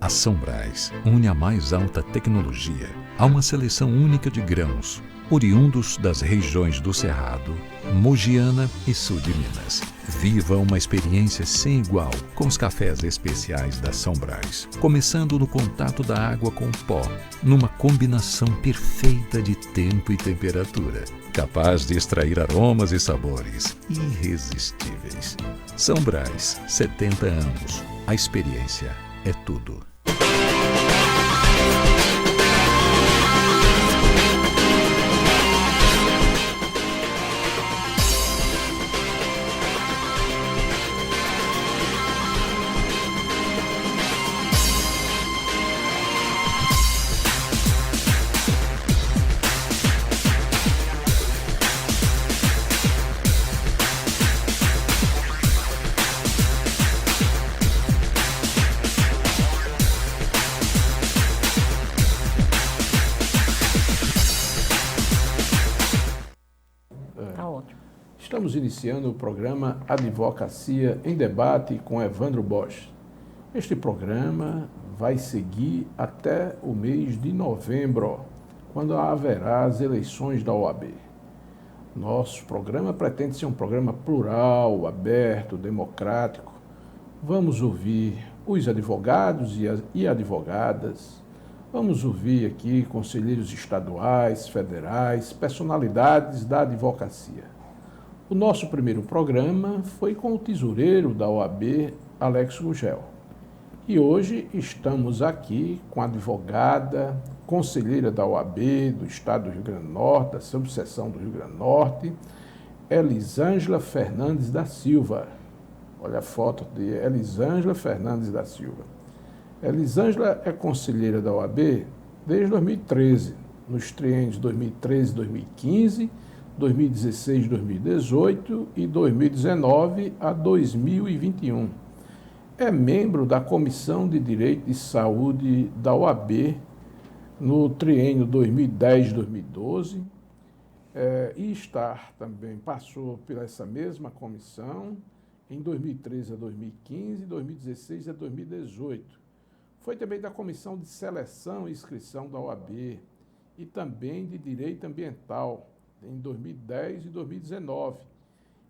A São Brás une a mais alta tecnologia a uma seleção única de grãos, oriundos das regiões do Cerrado, Mogiana e sul de Minas. Viva uma experiência sem igual com os cafés especiais da São Brás, começando no contato da água com o pó, numa combinação perfeita de tempo e temperatura, capaz de extrair aromas e sabores irresistíveis. São Brás, 70 anos. A experiência é tudo. Estamos iniciando o programa Advocacia em Debate com Evandro Bosch. Este programa vai seguir até o mês de novembro, quando haverá as eleições da OAB. Nosso programa pretende ser um programa plural, aberto, democrático. Vamos ouvir os advogados e advogadas. Vamos ouvir aqui conselheiros estaduais, federais, personalidades da advocacia. O nosso primeiro programa foi com o tesoureiro da OAB, Alex Gugel. E hoje estamos aqui com a advogada, conselheira da OAB do Estado do Rio Grande do Norte, da subseção do Rio Grande do Norte, Elisângela Fernandes da Silva. Olha a foto de Elisângela Fernandes da Silva. Elisângela é conselheira da OAB desde 2013, nos triênios 2013 e 2015, 2016, 2018 e 2019 a 2021. É membro da Comissão de Direito e Saúde da OAB no triênio 2010-2012 e passou por essa mesma comissão em 2013 a 2015, 2016 a 2018. Foi também da Comissão de Seleção e Inscrição da OAB e também de Direito Ambiental em 2010 e 2019,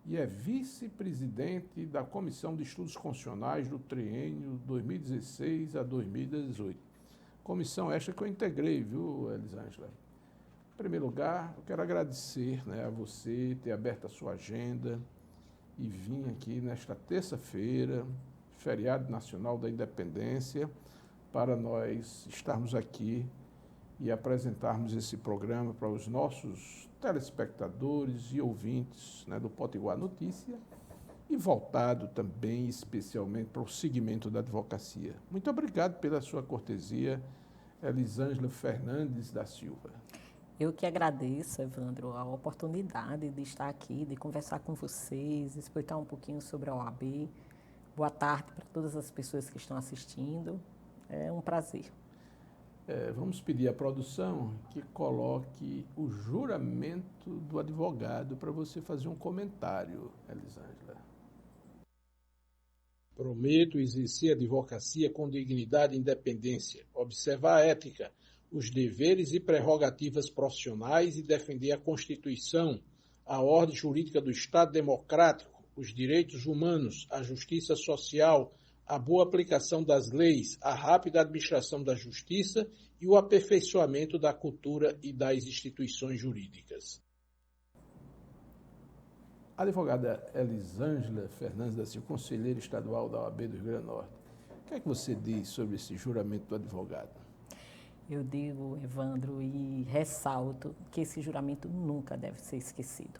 e é vice-presidente da Comissão de Estudos Constitucionais do triênio 2016 a 2018. Comissão esta que eu integrei, viu, Elisângela? Em primeiro lugar, eu quero agradecer a você ter aberto a sua agenda e vir aqui nesta terça-feira, feriado nacional da Independência, para nós estarmos aqui e apresentarmos esse programa para os nossos telespectadores e ouvintes do Potiguar Notícia e voltado também especialmente para o segmento da advocacia. Muito obrigado pela sua cortesia, Elisângela Fernandes da Silva. Eu que agradeço, Evandro, a oportunidade de estar aqui, de conversar com vocês, explicar um pouquinho sobre a OAB. Boa tarde para todas as pessoas que estão assistindo. É um prazer. Vamos pedir à produção que coloque o juramento do advogado para você fazer um comentário, Elisângela. Prometo exercer a advocacia com dignidade e independência, observar a ética, os deveres e prerrogativas profissionais e defender a Constituição, a ordem jurídica do Estado democrático, os direitos humanos, a justiça social, a boa aplicação das leis, a rápida administração da justiça e o aperfeiçoamento da cultura e das instituições jurídicas. A advogada Elisângela Fernandes da Silva, conselheira estadual da OAB do Rio Grande do Norte, o que é que você diz sobre esse juramento do advogado? Eu digo, Evandro, e ressalto que esse juramento nunca deve ser esquecido.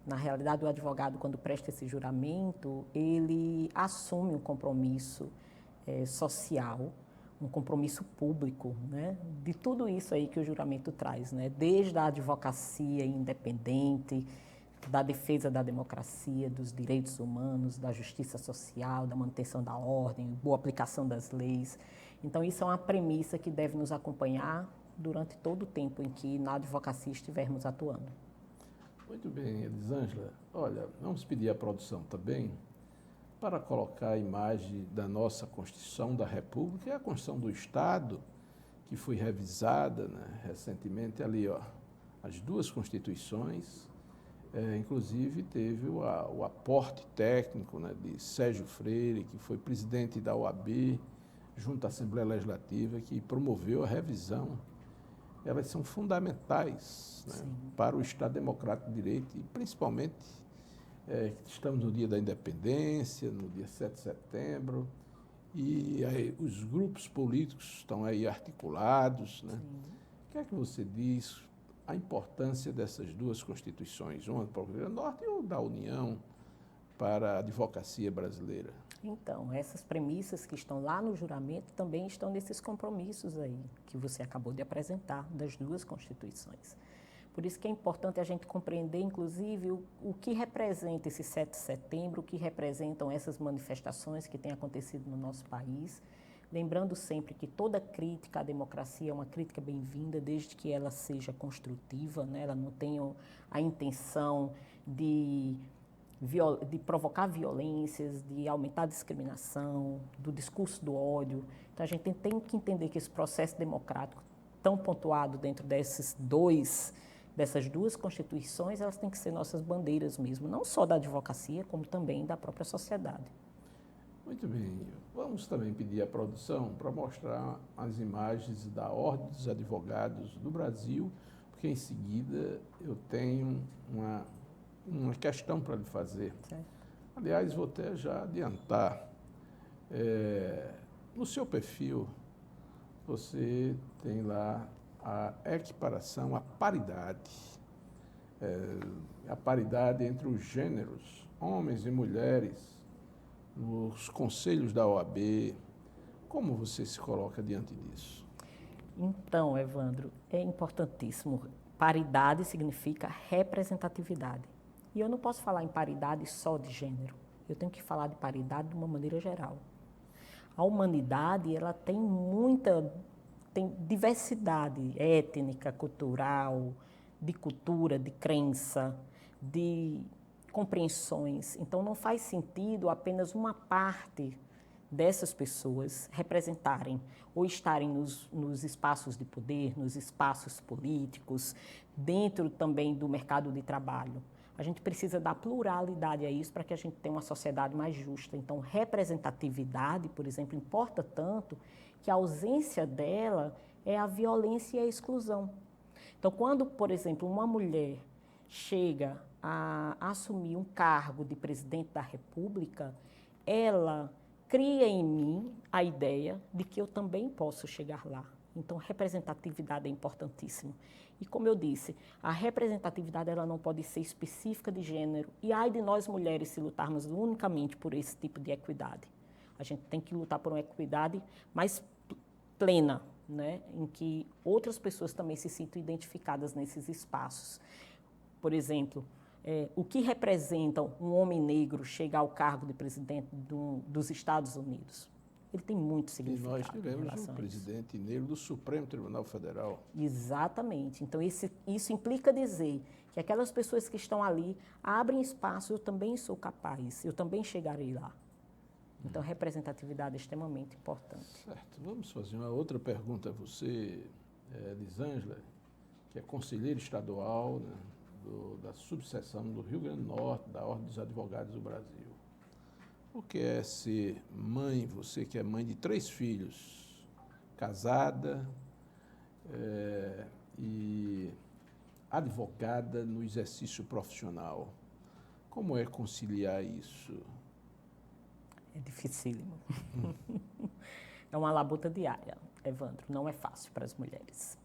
Na realidade, o advogado, quando presta esse juramento, ele assume um compromisso social, um compromisso público, de tudo isso aí que o juramento traz, desde a advocacia independente, da defesa da democracia, dos direitos humanos, da justiça social, da manutenção da ordem, boa aplicação das leis. Então, isso é uma premissa que deve nos acompanhar durante todo o tempo em que na advocacia estivermos atuando. Muito bem, Elisângela. Olha, vamos pedir à produção também para colocar a imagem da nossa Constituição da República e a Constituição do Estado, que foi revisada, né, recentemente ali, ó, as duas Constituições, inclusive teve o aporte técnico, né, de Sérgio Freire, que foi presidente da OAB, junto à Assembleia Legislativa, que promoveu a revisão. Elas são fundamentais, né, para o Estado Democrático de Direito, e principalmente estamos no dia da independência, no dia 7 de setembro, e aí, os grupos políticos estão aí articulados, né? O que é que você diz a importância dessas duas constituições, uma do Rio Grande do Norte e outra da União, para a advocacia brasileira? Então, essas premissas que estão lá no juramento também estão nesses compromissos aí, que você acabou de apresentar, das duas constituições. Por isso que é importante a gente compreender, inclusive, o que representa esse 7 de setembro, o que representam essas manifestações que têm acontecido no nosso país. Lembrando sempre que toda crítica à democracia é uma crítica bem-vinda, desde que ela seja construtiva, né? Ela não tenha a intenção de provocar violências, de aumentar a discriminação, do discurso do ódio. Então, a gente tem que entender que esse processo democrático, tão pontuado dentro dessas duas constituições, elas têm que ser nossas bandeiras mesmo, não só da advocacia, como também da própria sociedade. Muito bem. Vamos também pedir à produção para mostrar as imagens da Ordem dos Advogados do Brasil, porque em seguida eu tenho uma questão para lhe fazer. Certo. Aliás, vou até já adiantar. No seu perfil, você tem lá a equiparação, a paridade entre os gêneros, homens e mulheres, nos conselhos da OAB. Como você se coloca diante disso? Então, Evandro, é importantíssimo. Paridade significa representatividade. E eu não posso falar em paridade só de gênero. Eu tenho que falar de paridade de uma maneira geral. A humanidade, ela tem diversidade étnica, cultural, de cultura, de crença, de compreensões. Então, não faz sentido apenas uma parte dessas pessoas representarem ou estarem nos espaços de poder, nos espaços políticos, dentro também do mercado de trabalho. A gente precisa dar pluralidade a isso para que a gente tenha uma sociedade mais justa. Então, representatividade, por exemplo, importa tanto que a ausência dela é a violência e a exclusão. Então, quando, por exemplo, uma mulher chega a assumir um cargo de presidente da República, ela cria em mim a ideia de que eu também posso chegar lá. Então, representatividade é importantíssimo. E como eu disse, a representatividade ela não pode ser específica de gênero. E ai de nós mulheres se lutarmos unicamente por esse tipo de equidade. A gente tem que lutar por uma equidade mais plena, né? Em que outras pessoas também se sintam identificadas nesses espaços. Por exemplo, o que representa um homem negro chegar ao cargo de presidente dos Estados Unidos? Ele tem muito significado. E nós tivemos um presidente negro do Supremo Tribunal Federal. Exatamente. Então, isso implica dizer que aquelas pessoas que estão ali abrem espaço, eu também sou capaz, eu também chegarei lá. Então, a representatividade é extremamente importante. Certo. Vamos fazer uma outra pergunta a você, Elisângela, que é conselheira estadual, né, da subseção do Rio Grande do Norte, da Ordem dos Advogados do Brasil. O que é ser mãe, você que é mãe de 3 filhos, casada e advogada no exercício profissional? Como é conciliar isso? É dificílimo. É uma labuta diária, Evandro, não é fácil para as mulheres.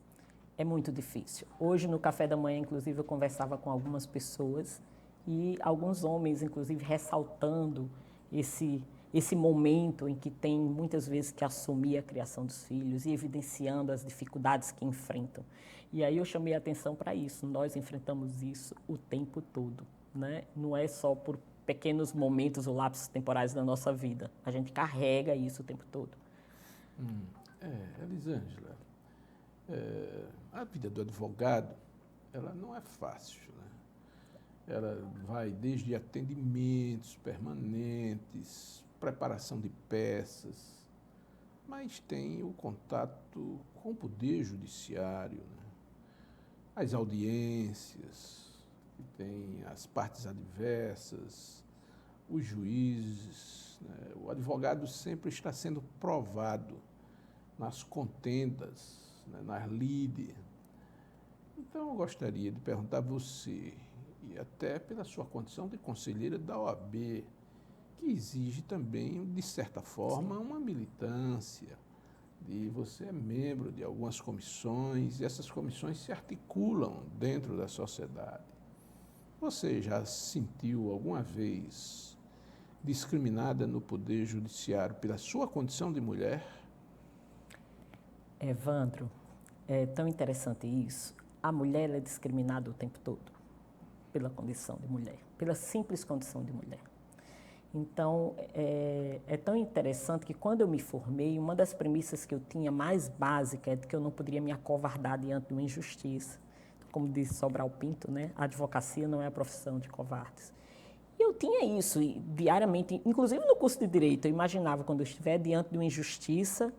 É muito difícil. Hoje, no café da manhã, inclusive, eu conversava com algumas pessoas e alguns homens, inclusive, ressaltando esse momento em que tem muitas vezes que assumir a criação dos filhos e evidenciando as dificuldades que enfrentam. E aí eu chamei a atenção para isso. Nós enfrentamos isso o tempo todo, né? Não é só por pequenos momentos ou lapsos temporais da nossa vida. A gente carrega isso o tempo todo. Elisângela, a vida do advogado, ela não é fácil, né? Ela vai desde atendimentos permanentes, preparação de peças, mas tem o contato com o Poder Judiciário, né? As audiências, que tem as partes adversas, os juízes, né? O advogado sempre está sendo provado nas contendas, né? Nas lides. Então, eu gostaria de perguntar a você, e até pela sua condição de conselheira da OAB, que exige também, de certa forma, uma militância, de você é membro de algumas comissões, e essas comissões se articulam dentro da sociedade. Você já se sentiu alguma vez discriminada no Poder Judiciário pela sua condição de mulher? Evandro, é tão interessante isso. A mulher é discriminada o tempo todo pela condição de mulher, pela simples condição de mulher. Então, é tão interessante que quando eu me formei, uma das premissas que eu tinha mais básica é de que eu não poderia me acovardar diante de uma injustiça. Como disse Sobral Pinto, né? A advocacia não é a profissão de covardes. E eu tinha isso diariamente, inclusive no curso de Direito. Eu imaginava, quando eu estiver diante de uma injustiça,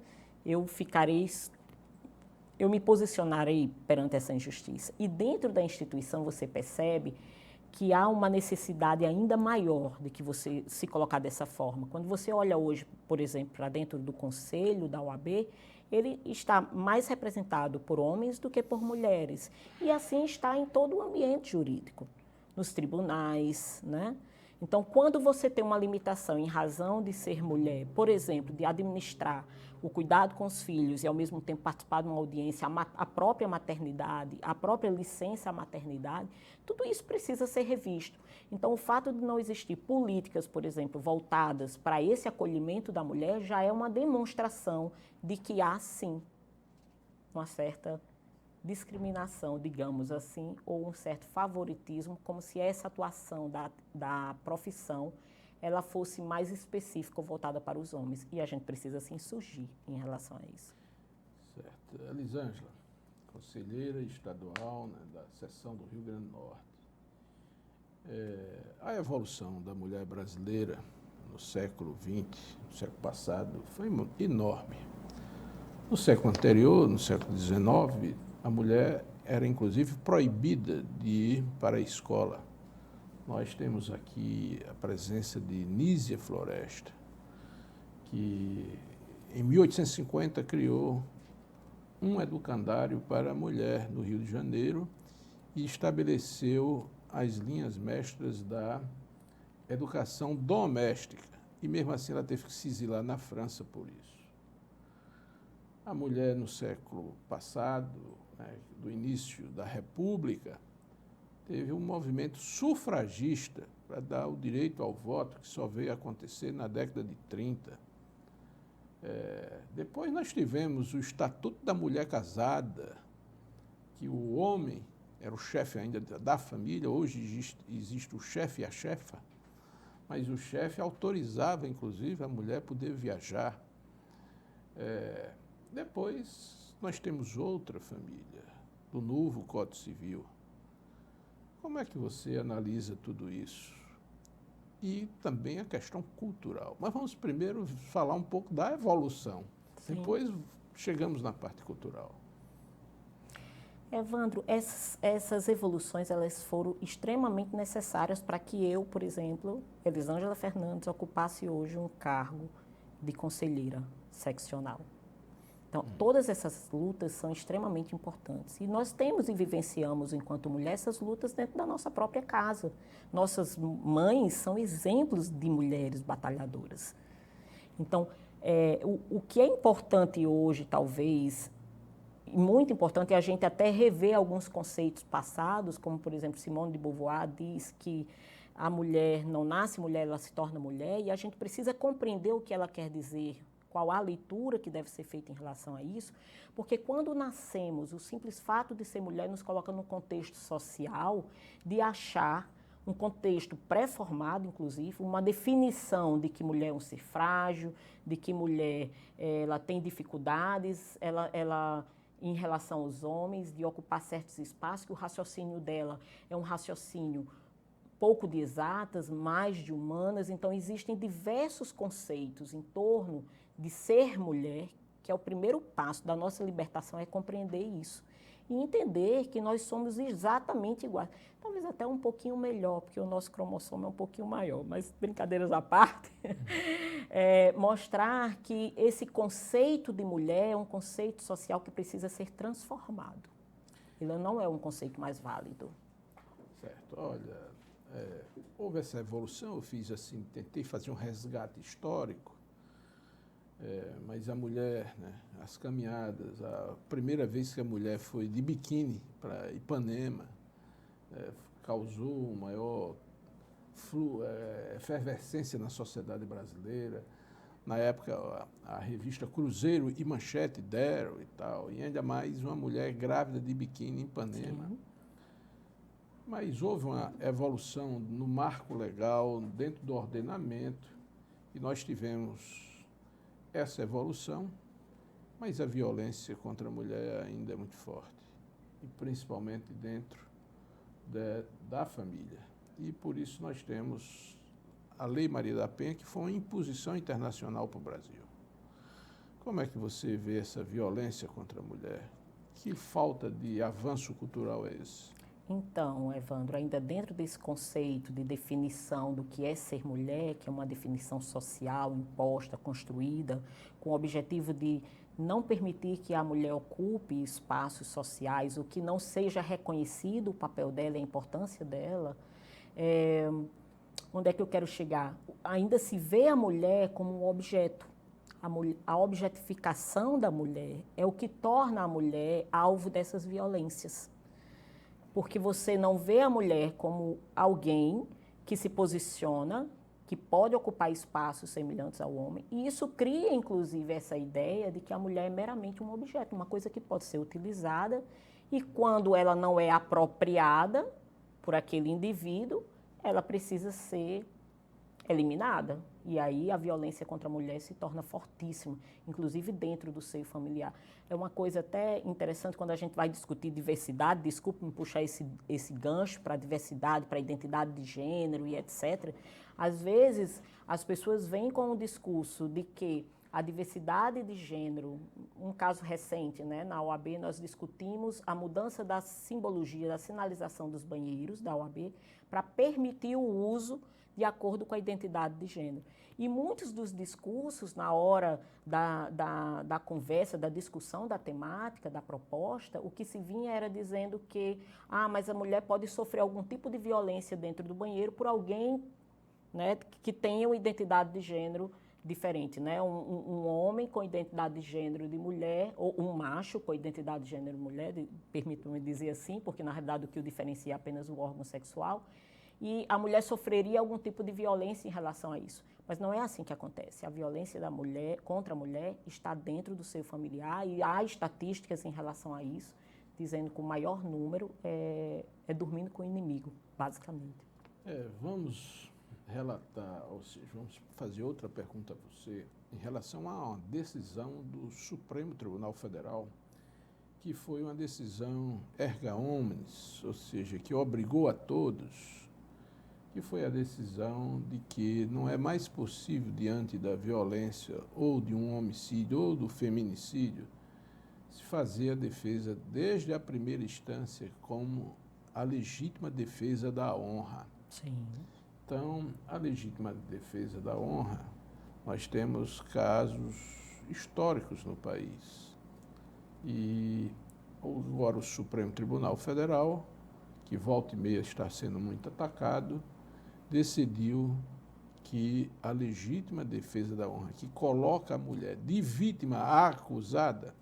eu me posicionarei perante essa injustiça. E dentro da instituição você percebe que há uma necessidade ainda maior de que você se colocar dessa forma. Quando você olha hoje, por exemplo, para dentro do Conselho da OAB, ele está mais representado por homens do que por mulheres. E assim está em todo o ambiente jurídico, nos tribunais, né? Então, quando você tem uma limitação em razão de ser mulher, por exemplo, de administrar o cuidado com os filhos e, ao mesmo tempo, participar de uma audiência, a própria maternidade, a própria licença à maternidade, tudo isso precisa ser revisto. Então, o fato de não existir políticas, por exemplo, voltadas para esse acolhimento da mulher já é uma demonstração de que há, sim, uma certa discriminação, digamos assim, ou um certo favoritismo, como se essa atuação da profissão ela fosse mais específica ou voltada para os homens. E a gente precisa se insurgir em relação a isso. Certo. Elisângela, conselheira estadual, né, da seção do Rio Grande do Norte. A evolução da mulher brasileira no século XX, no século passado, foi enorme. No século anterior, no século XIX, a mulher era, inclusive, proibida de ir para a escola. Nós temos aqui a presença de Nísia Floresta, que em 1850 criou um educandário para a mulher no Rio de Janeiro e estabeleceu as linhas mestras da educação doméstica. E mesmo assim ela teve que se exilar na França por isso. A mulher no século passado, né, do início da República, teve um movimento sufragista para dar o direito ao voto, que só veio acontecer na década de 30. Depois nós tivemos o Estatuto da Mulher Casada, que o homem era o chefe ainda da família. Hoje existe o chefe e a chefa, mas o chefe autorizava, inclusive, a mulher poder viajar. Depois nós temos outra família, do novo Código Civil. Como é que você analisa tudo isso? E também a questão cultural. Mas vamos primeiro falar um pouco da evolução. Sim. Depois chegamos na parte cultural. Evandro, essas evoluções elas foram extremamente necessárias para que eu, por exemplo, Elisângela Fernandes, ocupasse hoje um cargo de conselheira seccional. Então, todas essas lutas são extremamente importantes. E nós temos e vivenciamos, enquanto mulher, essas lutas dentro da nossa própria casa. Nossas mães são exemplos de mulheres batalhadoras. Então, o que é importante hoje, talvez, e muito importante, é a gente até rever alguns conceitos passados, como, por exemplo, Simone de Beauvoir diz que a mulher não nasce mulher, ela se torna mulher, e a gente precisa compreender o que ela quer dizer, qual a leitura que deve ser feita em relação a isso, porque quando nascemos, o simples fato de ser mulher nos coloca num contexto social de achar um contexto pré-formado, inclusive, uma definição de que mulher é um ser frágil, de que mulher ela tem dificuldades, ela em relação aos homens, de ocupar certos espaços, que o raciocínio dela é um raciocínio pouco de exatas, mais de humanas. Então, existem diversos conceitos em torno de ser mulher, que é o primeiro passo da nossa libertação, é compreender isso. E entender que nós somos exatamente iguais. Talvez até um pouquinho melhor, porque o nosso cromossomo é um pouquinho maior, mas brincadeiras à parte, mostrar que esse conceito de mulher é um conceito social que precisa ser transformado. Ele não é um conceito mais válido. Certo. Olha, houve essa evolução, eu fiz assim, tentei fazer um resgate histórico, mas a mulher, né, as caminhadas, a primeira vez que a mulher foi de biquíni para Ipanema, causou maior efervescência na sociedade brasileira. Na época, a revista Cruzeiro e Manchete deram e tal, e ainda mais uma mulher grávida de biquíni em Ipanema. Sim. Mas houve uma evolução no marco legal, dentro do ordenamento, e nós tivemos essa evolução, mas a violência contra a mulher ainda é muito forte, e principalmente dentro da família. E por isso nós temos a Lei Maria da Penha, que foi uma imposição internacional para o Brasil. Como é que você vê essa violência contra a mulher? Que falta de avanço cultural é esse? Então, Evandro, ainda dentro desse conceito de definição do que é ser mulher, que é uma definição social imposta, construída, com o objetivo de não permitir que a mulher ocupe espaços sociais, o que não seja reconhecido o papel dela, a importância dela, onde é que eu quero chegar? Ainda se vê a mulher como um objeto. A objetificação da mulher é o que torna a mulher alvo dessas violências. Porque você não vê a mulher como alguém que se posiciona, que pode ocupar espaços semelhantes ao homem, e isso cria, inclusive, essa ideia de que a mulher é meramente um objeto, uma coisa que pode ser utilizada, e quando ela não é apropriada por aquele indivíduo, ela precisa ser eliminada. E aí a violência contra a mulher se torna fortíssima, inclusive dentro do seio familiar. É uma coisa até interessante quando a gente vai discutir diversidade, desculpe-me puxar esse gancho para a diversidade, para a identidade de gênero e etc. Às vezes as pessoas vêm com o discurso de que a diversidade de gênero, um caso recente, né, na OAB nós discutimos a mudança da simbologia, da sinalização dos banheiros da OAB para permitir o uso de acordo com a identidade de gênero. E muitos dos discursos, na hora da conversa, da discussão da temática, da proposta, o que se vinha era dizendo que, mas a mulher pode sofrer algum tipo de violência dentro do banheiro por alguém, né, que tenha uma identidade de gênero diferente, né? Um homem com identidade de gênero de mulher, ou um macho com identidade de gênero de mulher, permito-me dizer assim, porque na realidade o que o diferencia é apenas o órgão sexual, e a mulher sofreria algum tipo de violência em relação a isso. Mas não é assim que acontece. A violência da mulher contra a mulher está dentro do seio familiar e há estatísticas em relação a isso, dizendo que o maior número é dormindo com o inimigo, basicamente. Vamos relatar, ou seja, vamos fazer outra pergunta a você em relação a uma decisão do Supremo Tribunal Federal, que foi uma decisão erga omnes, ou seja, que obrigou a todos, que foi a decisão de que não é mais possível, diante da violência ou de um homicídio ou do feminicídio, se fazer a defesa desde a primeira instância como a legítima defesa da honra. Sim. Então, a legítima defesa da honra, nós temos casos históricos no país. E agora o Supremo Tribunal Federal, que volta e meia está sendo muito atacado, decidiu que a legítima defesa da honra, que coloca a mulher de vítima a acusada,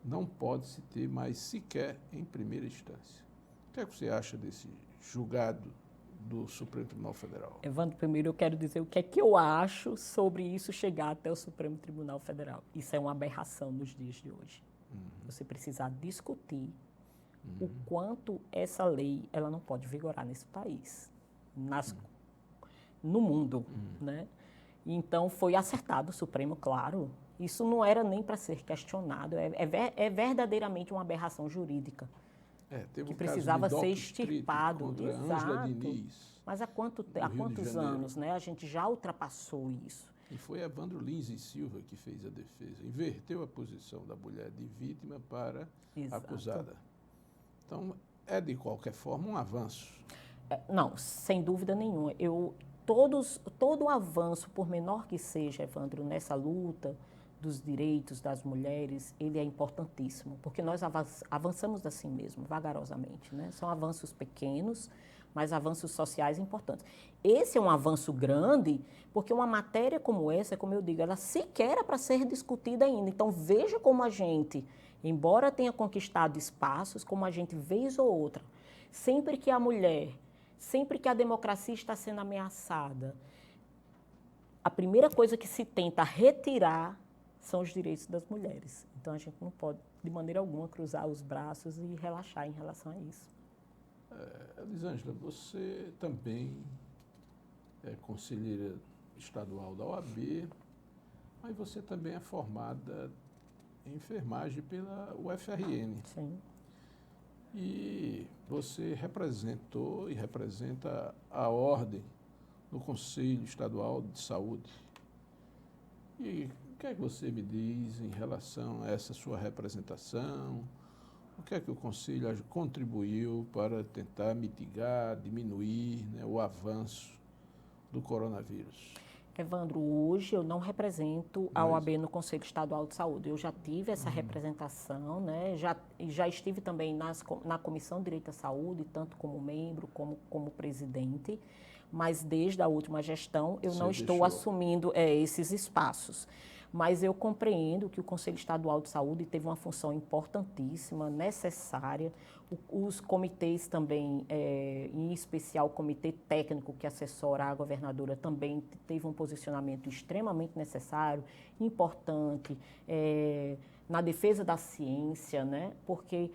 não pode se ter mais sequer em primeira instância. O que é que você acha desse julgado do Supremo Tribunal Federal? Evandro, primeiro eu quero dizer o que é que eu acho sobre isso chegar até o Supremo Tribunal Federal. Isso é uma aberração nos dias de hoje. Você precisar discutir o quanto essa lei ela não pode vigorar nesse país, no mundo, né? Então foi acertado o Supremo, claro. Isso não era nem para ser questionado. É verdadeiramente uma aberração jurídica. teve que o caso precisava de ser Doc Street extirpado. contra Ângela Exato. Diniz, Mas há Rio de quantos Janeiro. anos, né? A gente já ultrapassou isso. E foi Evandro Lins e Silva que fez a defesa, inverteu a posição da mulher de vítima para Exato. acusada. Então, é de qualquer forma um avanço. Não, sem dúvida nenhuma. Todo avanço, por menor que seja, Evandro, nessa luta dos direitos das mulheres, ele é importantíssimo, porque nós avançamos assim mesmo, vagarosamente, né? São avanços pequenos, mas avanços sociais importantes. Esse é um avanço grande, porque uma matéria como essa, como eu digo, ela sequer era para ser discutida ainda. Então, veja como a gente, embora tenha conquistado espaços, como a gente, vez ou outra, sempre que a mulher, sempre que a democracia está sendo ameaçada, a primeira coisa que se tenta retirar são os direitos das mulheres. Então, a gente não pode, de maneira alguma, cruzar os braços e relaxar em relação a isso. Elisângela, você também é conselheira estadual da OAB, mas você também é formada em enfermagem pela UFRN. Sim. E você representou e representa a ordem no Conselho Estadual de Saúde. E o que é que você me diz em relação a essa sua representação? O que é que o Conselho contribuiu para tentar mitigar, diminuir, né, o avanço do coronavírus? Evandro, hoje eu não represento a OAB no Conselho Estadual de Saúde. Eu já tive essa representação, né? Já estive também na Comissão de Direito à Saúde, tanto como membro como presidente, mas desde a última gestão eu não estou assumindo esses espaços. Mas eu compreendo que o Conselho Estadual de Saúde teve uma função importantíssima, necessária. Os comitês também, em especial o comitê técnico que assessora a governadora, também teve um posicionamento extremamente necessário, importante, na defesa da ciência, né? Porque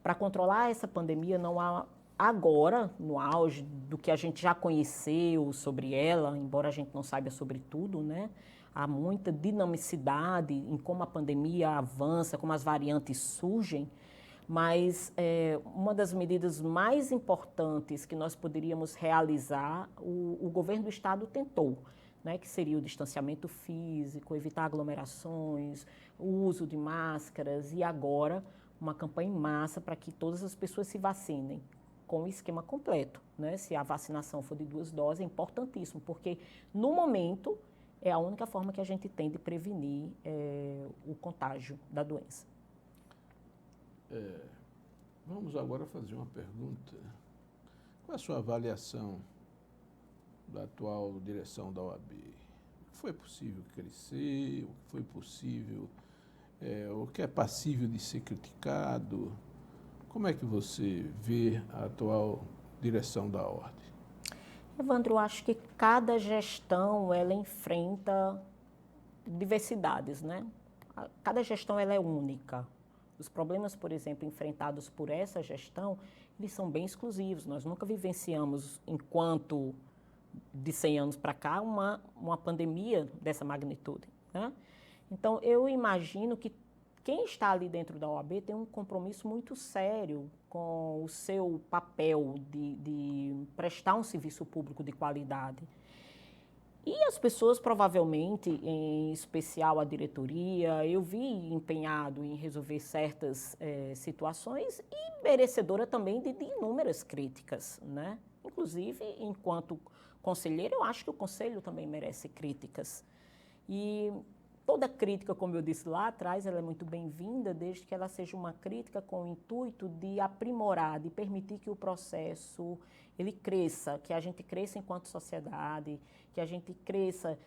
para controlar essa pandemia não há agora, no auge do que a gente já conheceu sobre ela, embora a gente não saiba sobre tudo, né? Há muita dinamicidade em como a pandemia avança, como as variantes surgem, mas uma das medidas mais importantes que nós poderíamos realizar, o governo do estado tentou, né? Que seria o distanciamento físico, evitar aglomerações, o uso de máscaras e agora uma campanha em massa para que todas as pessoas se vacinem com o esquema completo, né? Se a vacinação for de 2 doses, é importantíssimo, porque no momento é a única forma que a gente tem de prevenir o contágio da doença. Vamos agora fazer uma pergunta. Qual é a sua avaliação da atual direção da OAB? Foi possível crescer? O que foi possível? O que é passível de ser criticado? Como é que você vê a atual direção da ordem? Evandro, eu acho que cada gestão ela enfrenta diversidades, né? Cada gestão ela é única. Os problemas, por exemplo, enfrentados por essa gestão, eles são bem exclusivos. Nós nunca vivenciamos, enquanto de 100 anos para cá, uma pandemia dessa magnitude, né? Então, eu imagino que quem está ali dentro da OAB tem um compromisso muito sério com o seu papel de prestar um serviço público de qualidade. E as pessoas, provavelmente, em especial a diretoria, eu vi empenhado em resolver certas situações e merecedora também de inúmeras críticas, né? Inclusive, enquanto conselheira, eu acho que o conselho também merece críticas. E toda crítica, como eu disse lá atrás, ela é muito bem-vinda, desde que ela seja uma crítica com o intuito de aprimorar, de permitir que o processo ele cresça, que a gente cresça enquanto sociedade, que a gente cresça,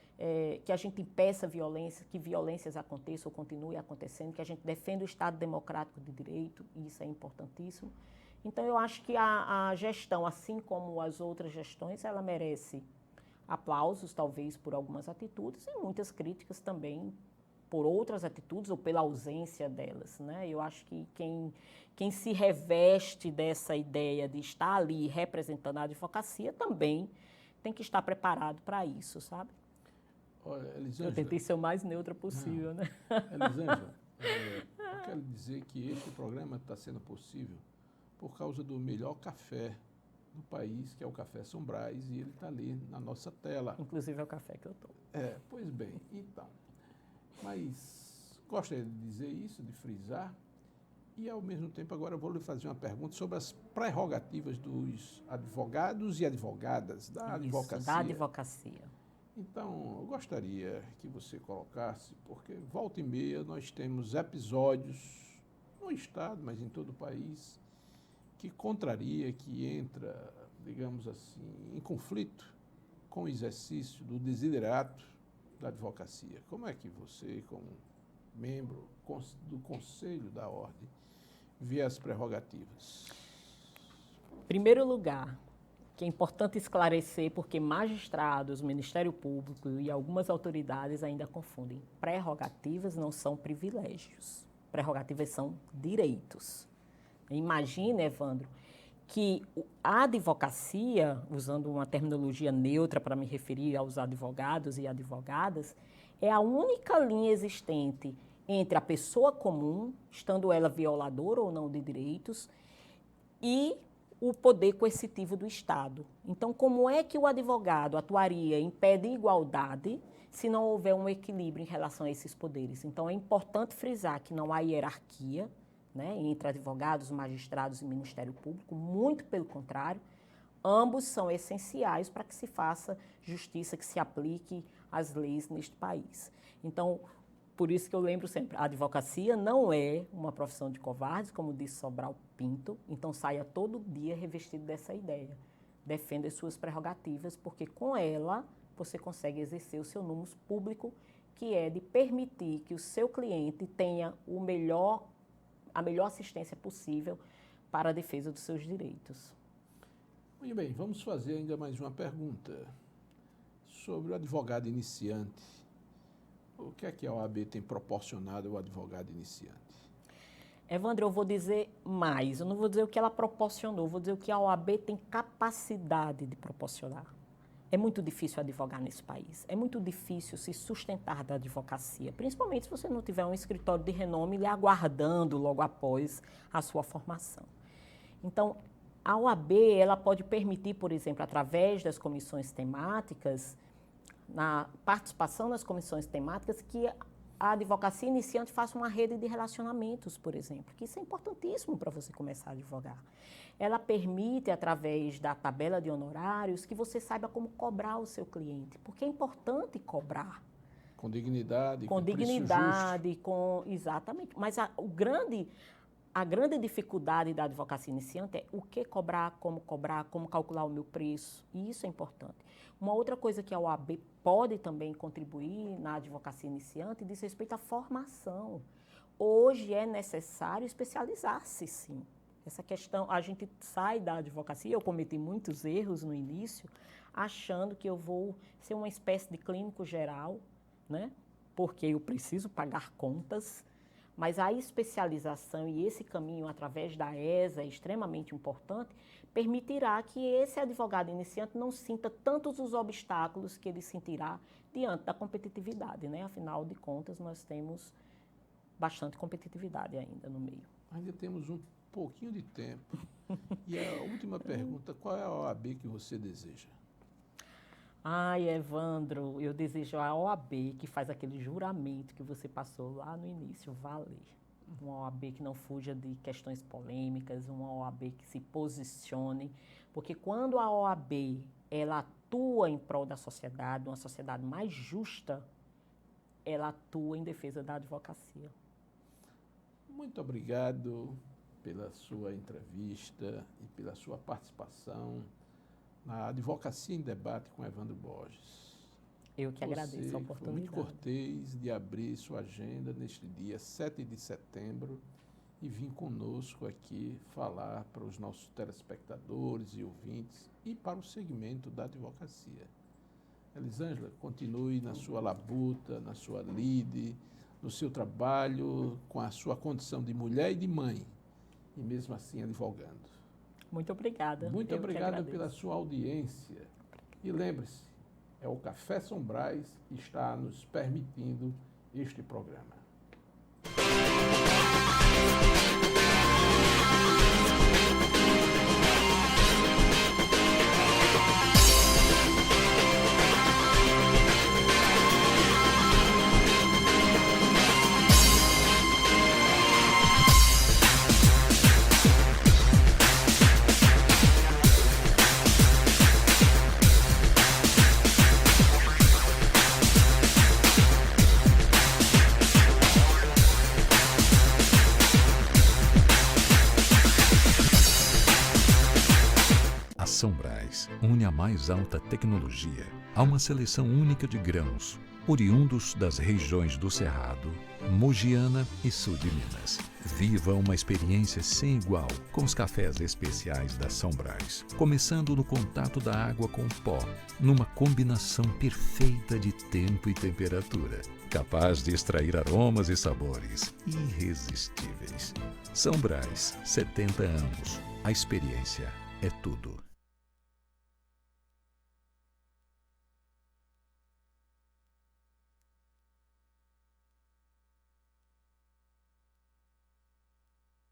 que a gente impeça violência, que violências aconteçam ou continuem acontecendo, que a gente defenda o Estado democrático de direito, e isso é importantíssimo. Então, eu acho que a gestão, assim como as outras gestões, ela merece aplausos, talvez, por algumas atitudes e muitas críticas também por outras atitudes ou pela ausência delas, né? Eu acho que quem se reveste dessa ideia de estar ali representando a advocacia também tem que estar preparado para isso, sabe? Olha, Elisângela, eu tentei ser o mais neutra possível, né? Elisângela, eu quero dizer que este programa está sendo possível por causa do melhor café do país, que é o Café São Brás, e ele está ali na nossa tela. Inclusive é o café que eu tomo. Pois bem, então. Mas gostaria de dizer isso, de frisar, e ao mesmo tempo agora eu vou lhe fazer uma pergunta sobre as prerrogativas dos advogados e advogadas da advocacia. Da advocacia. Então, eu gostaria que você colocasse, porque volta e meia nós temos episódios no Estado, mas em todo o país, que contraria, que entra, digamos assim, em conflito com o exercício do desiderato da advocacia. Como é que você, como membro do Conselho da Ordem, vê as prerrogativas? Em primeiro lugar, que é importante esclarecer, porque magistrados, Ministério Público e algumas autoridades ainda confundem. Prerrogativas não são privilégios. Prerrogativas são direitos. Imagine, Evandro, que a advocacia, usando uma terminologia neutra para me referir aos advogados e advogadas, é a única linha existente entre a pessoa comum, estando ela violadora ou não de direitos, e o poder coercitivo do Estado. Então, como é que o advogado atuaria em pé de igualdade se não houver um equilíbrio em relação a esses poderes? Então, é importante frisar que não há hierarquia, né, entre advogados, magistrados e Ministério Público, muito pelo contrário, ambos são essenciais para que se faça justiça, que se aplique as leis neste país. Então, por isso que eu lembro sempre, a advocacia não é uma profissão de covardes, como disse Sobral Pinto, então saia todo dia revestido dessa ideia. Defenda as suas prerrogativas, porque com ela você consegue exercer o seu númus público, que é de permitir que o seu cliente tenha a melhor assistência possível para a defesa dos seus direitos. Muito bem, vamos fazer ainda mais uma pergunta sobre o advogado iniciante. O que é que a OAB tem proporcionado ao advogado iniciante? Evandro, eu vou dizer mais. Eu não vou dizer o que ela proporcionou, vou dizer o que a OAB tem capacidade de proporcionar. É muito difícil advogar nesse país. É muito difícil se sustentar da advocacia, principalmente se você não tiver um escritório de renome lhe aguardando logo após a sua formação. Então, a OAB ela pode permitir, por exemplo, através das comissões temáticas, na participação nas comissões temáticas, que a advocacia iniciante faça uma rede de relacionamentos, por exemplo, que isso é importantíssimo para você começar a advogar. Ela permite, através da tabela de honorários, que você saiba como cobrar o seu cliente, porque é importante cobrar. Com dignidade, com dignidade, exatamente. Mas a grande dificuldade da advocacia iniciante é o que cobrar, como calcular o meu preço, e isso é importante. Uma outra coisa que a OAB pode também contribuir na advocacia iniciante diz respeito à formação. Hoje é necessário especializar-se, sim. Essa questão, a gente sai da advocacia, eu cometi muitos erros no início, achando que eu vou ser uma espécie de clínico geral, né? Porque eu preciso pagar contas. Mas a especialização e esse caminho através da ESA é extremamente importante, permitirá que esse advogado iniciante não sinta tantos os obstáculos que ele sentirá diante da competitividade, né? Afinal de contas, nós temos bastante competitividade ainda no meio. Ainda temos um pouquinho de tempo. E a última pergunta, qual é a OAB que você deseja? Ai, Evandro, eu desejo a OAB que faz aquele juramento que você passou lá no início valer. Uma OAB que não fuja de questões polêmicas, uma OAB que se posicione, porque quando a OAB ela atua em prol da sociedade, uma sociedade mais justa, ela atua em defesa da advocacia. Muito obrigado pela sua entrevista e pela sua participação na Advocacia em Debate com Evandro Borges. Eu que agradeço a oportunidade. Foi muito cortês de abrir sua agenda neste dia 7 de setembro e vir conosco aqui falar para os nossos telespectadores e ouvintes e para o segmento da advocacia. Elisângela, continue na sua labuta, na sua lide, no seu trabalho, com a sua condição de mulher e de mãe, e mesmo assim advogando. Muito obrigada. Muito obrigado pela sua audiência. E lembre-se, é o Café São Brás que está nos permitindo este programa. São Brás une a mais alta tecnologia a uma seleção única de grãos, oriundos das regiões do Cerrado, Mogiana e sul de Minas. Viva uma experiência sem igual com os cafés especiais da São Brás, começando no contato da água com o pó, numa combinação perfeita de tempo e temperatura, capaz de extrair aromas e sabores irresistíveis. São Brás, 70 anos. A experiência é tudo.